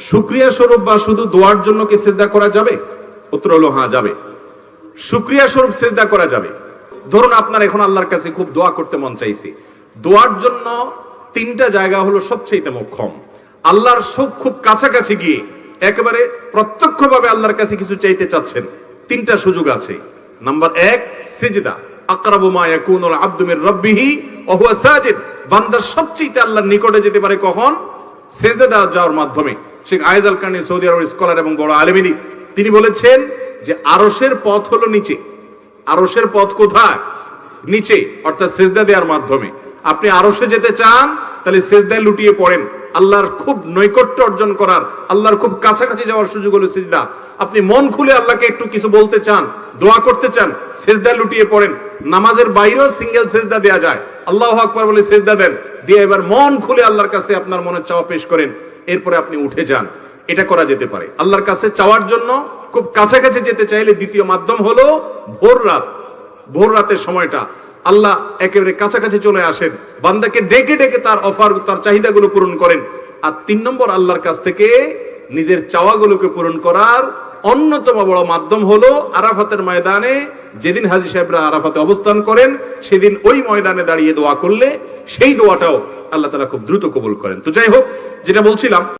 শুকরিয়া স্বরূপ বা শুধু দোয়ার জন্য কি সিজদা করা যাবে? উত্তর হলো হ্যাঁ, যাবে। শুকরিয়া স্বরূপ সিজদা করা যাবে। ধরুন আপনার এখন আল্লাহর কাছে খুব দোয়া করতে মন চাইছে, দোয়ার জন্য তিনটা জায়গা হলো সবচেয়ে মোক্ষম। আল্লাহর সব খুব কাছাকাছি গিয়ে একেবারে প্রত্যক্ষভাবে আল্লাহর কাছে কিছু চাইতে চাচ্ছেন, তিনটা সুযোগ আছে। নাম্বার 1, সিজদা। আকরাবু মা ইয়াকুনুল আবদু মির রাব্বিহি ওয়া হুয়া সাজিদ। বান্দা সবচেয়ে আল্লাহর নিকটে যেতে পারে কখন? সিজদা যাওয়ার মাধ্যমে। শেখ আয়েজ আল কারনি, সৌদি আরবের স্কলার এবং বড় আলেম, তিনি বলেছেন যে আরশের পথ হলো নিচে। আরশের পথ কোথায়? নিচে, অর্থাৎ সিজদা দেওয়ার মাধ্যমে। আপনি আরশে যেতে চান, তাহলে সিজদায় লুটিয়ে পড়েন। আল্লাহর খুব নৈকট্য অর্জন করার, আল্লাহর খুব কাছাকাছি যাওয়ার সুযোগ হলো সিজদা। আপনি মন খুলে আল্লাহকে একটু কিছু বলতে চান, দোয়া করতে চান, সিজদায় লুটিয়ে পড়েন। নামাজের বাইরেও সিঙ্গেল সিজদা দেয়া যায়। আল্লাহু আকবার বলে সিজদা দেন, দিয়ে এবার মন খুলে আল্লাহর কাছে আপনার মনের চাওয়া পেশ করেন, এরপরে আপনি উঠে যান। এটা করা যেতে পারে। আল্লাহর কাছে চাওয়ার জন্য খুব কাছাকাছি যেতে চাইলে দ্বিতীয় মাধ্যম হলো ভোর রাত। ভোর রাতের সময়টা আল্লাহ একেবারে কাছাকাছি চলে আসেন, বান্দাকে ডেকে ডেকে তার অফার, তার চাহিদাগুলো পূরণ করেন। আর 3 নম্বর, আল্লাহর কাছ থেকে নিজের চাওয়াগুলোকে পূরণ করার অন্যতম বড় মাধ্যম হলো আরাফাতের ময়দানে। যেদিন হাজী সাহেবরা আরাফাতে অবস্থান করেন, সেদিন ওই ময়দানে দাঁড়িয়ে দোয়া করলে সেই দোয়াটাও আল্লাহ তাআলা খুব দ্রুত কবুল করেন। তো যাই হোক, যেটা বলছিলাম,